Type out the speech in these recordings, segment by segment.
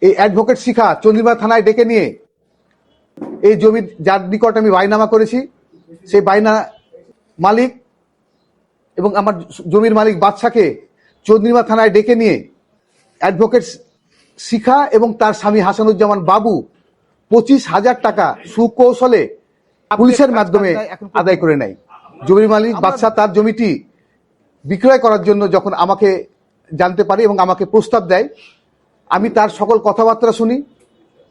এই অ্যাডভোকেট শিখা চন্দ্রিমা থানায় ডেকে নিয়ে এই জমির যার নিকট আমি বাইনামা করেছি সেই বাইনা মালিক এবং আমার জমির মালিক বাদশাকে চন্দ্রিমা থানায় ডেকে নিয়ে অ্যাডভোকেট শিখা এবং তার স্বামী হাসানুজ্জামান বাবু 25,000 টাকা সুকৌশলে পুলিশের মাধ্যমে আদায় করে নেয়। জমির মালিক বাদশা তার জমিটি বিক্রয় করার জন্য যখন আমাকে জানতে পারি এবং আমাকে প্রস্তাব দেয়, আমি তার সকল কথাবার্তা শুনি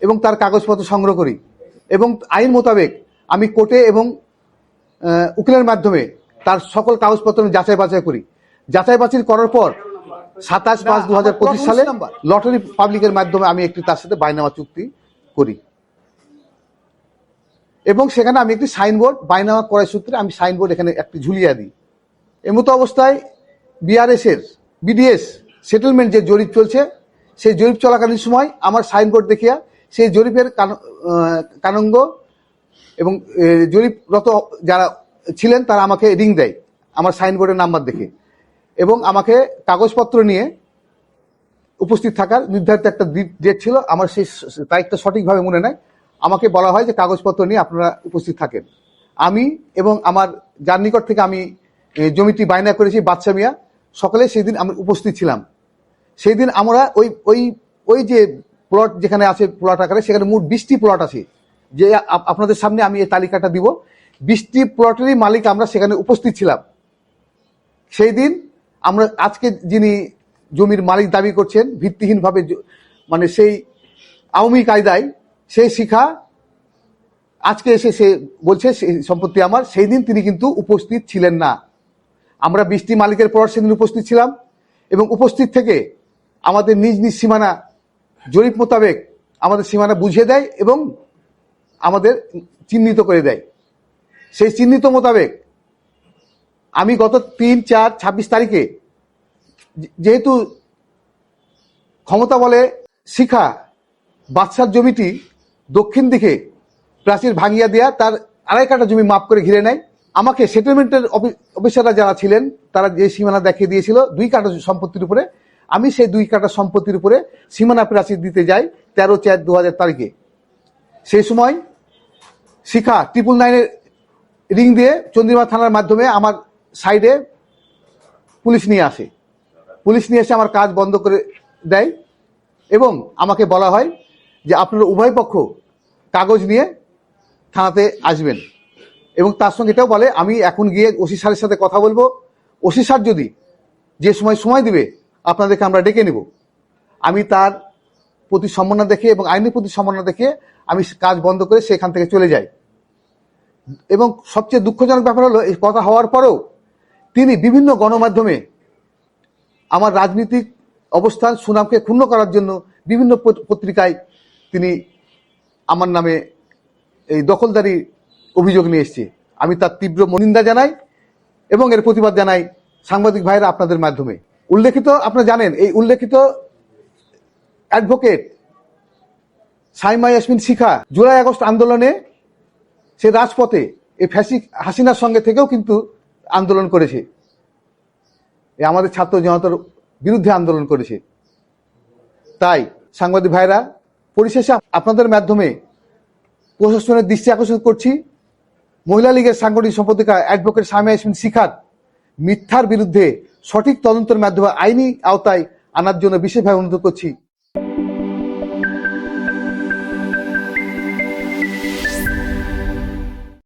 এবং তার কাগজপত্র সংগ্রহ করি এবং আইন মোতাবেক আমি কোর্টে এবং উকিলের মাধ্যমে তার সকল কাগজপত্র যাচাই বাছাই করি। যাচাই বাছাই করার পর 27/5/2025 সালে লটারি পাবলিকের মাধ্যমে আমি একটি তার সাথে বাইনামা চুক্তি করি এবং সেখানে আমি একটি সাইনবোর্ড বাইনামা করার সূত্রে আমি সাইনবোর্ড এখানে একটি ঝুলিয়ে দিই। এমতো অবস্থায় বিডিএস সেটেলমেন্ট যে জরিপ চলছে সেই জরিপ চলাকালীন সময় আমার সাইনবোর্ড দেখিয়া সেই জরিপের কানঙ্গ এবং জরিপরত যারা ছিলেন তারা আমাকে রিং দেয় আমার সাইনবোর্ডের নাম্বার দেখে এবং আমাকে কাগজপত্র নিয়ে উপস্থিত থাকার নির্ধারিত একটা ডেট ছিল, আমার সেই তারিখটা সঠিকভাবে মনে নাই। আমাকে বলা হয় যে কাগজপত্র নিয়ে আপনারা উপস্থিত থাকেন। আমি এবং আমার যার নিকট থেকে আমি জমিটি বায়না করেছি বাদশা মিয়া, সকলে সেই দিন আমি উপস্থিত ছিলাম। সেই দিন আমরা ওই যে প্লট যেখানে আছে প্লট আকারে সেখানে মোট 20টি প্লট আছে, যে আপনাদের সামনে আমি এই তালিকাটা দিব। 20টি প্লটেরই মালিক আমরা সেখানে উপস্থিত ছিলাম। সেই দিন আমরা আজকে যিনি জমির মালিক দাবি করছেন ভিত্তিহীনভাবে, মানে সেই আওয়ামী কায়দায় সেই শিখা আজকে এসে সে বলছে সেই সম্পত্তি আমার, সেই দিন তিনি কিন্তু উপস্থিত ছিলেন না। আমরা 20টি মালিকের পর সেদিন উপস্থিত ছিলাম এবং উপস্থিত থেকে আমাদের নিজ নিজ সীমানা জরিপ মোতাবেক আমাদের সীমানা বুঝিয়ে দেয় এবং আমাদের চিহ্নিত করে দেয়। সেই চিহ্নিত মোতাবেক আমি গত 3-4-26 তারিখে যেহেতু ক্ষমতা বলে শিখা বাদশার জমিটি দক্ষিণ দিকে প্রাচীর ভাঙিয়া দেয়া তার 2.5 কাঠা জমি মাপ করে ঘিরে নেয়, আমাকে সেটেলমেন্টের অফিসাররা যারা ছিলেন তারা যে সীমানা দেখিয়ে দিয়েছিল 2 কাঠা সম্পত্তির উপরে, আমি সেই 2 কাঠা সম্পত্তির উপরে সীমানা প্রাচীর দিতে যাই 13/4/2000 তারিখে। সেই সময় শিখা 999 রিং দিয়ে চন্দ্রিমা থানার মাধ্যমে আমার সাইডে পুলিশ নিয়ে আসে। পুলিশ নিয়ে এসে আমার কাজ বন্ধ করে দেয় এবং আমাকে বলা হয় যে আপনারা উভয় পক্ষ কাগজ নিয়ে থানাতে আসবেন এবং তার সঙ্গে এটাও বলে আমি এখন গিয়ে ওসি স্যারের সাথে কথা বলবো, ওসি স্যার যদি যে সময় দিবে আপনাদেরকে আমরা ডেকে নেব। আমি তার প্রতি সম্মান দেখে এবং আইনের প্রতি সম্মান দেখে আমি কাজ বন্ধ করে সেখান থেকে চলে যাই। এবং সবচেয়ে দুঃখজনক ব্যাপার হলো এই কথা হওয়ার পরেও তিনি বিভিন্ন গণমাধ্যমে আমার রাজনৈতিক অবস্থান সুনামকে ক্ষুণ্ণ করার জন্য বিভিন্ন পত্রিকায় তিনি আমার নামে এই দখলদারি অভিযোগ নিয়ে এসছে। আমি তার তীব্র নিন্দা জানাই এবং এর প্রতিবাদ জানাই সাংবাদিক ভাইরা আপনাদের মাধ্যমে। উল্লেখিত আপনারা জানেন এই উল্লেখিত অ্যাডভোকেট সাইমা ইয়াসমিন শিখা জুলাই আগস্ট আন্দোলনে সে রাজপথে এই ফ্যাসিস্ট হাসিনার সঙ্গে থেকেও কিন্তু আন্দোলন করেছে, আমাদের ছাত্র জনতার বিরুদ্ধে আন্দোলন করেছে। তাই সাংবাদিক ভাইরা পরিশেষে আপনাদের মাধ্যমে প্রশাসনের দৃষ্টি আকর্ষণ করছি, মহিলা লীগের সাংগঠনিক সম্পাদিকা অ্যাডভোকেট সাইমা ইয়াসমিন শিখার মিথ্যার বিরুদ্ধে সঠিক তদন্তের মাধ্যমে আইনি আওতায় আনার জন্য বিশেষভাবে অনুরোধ করছি।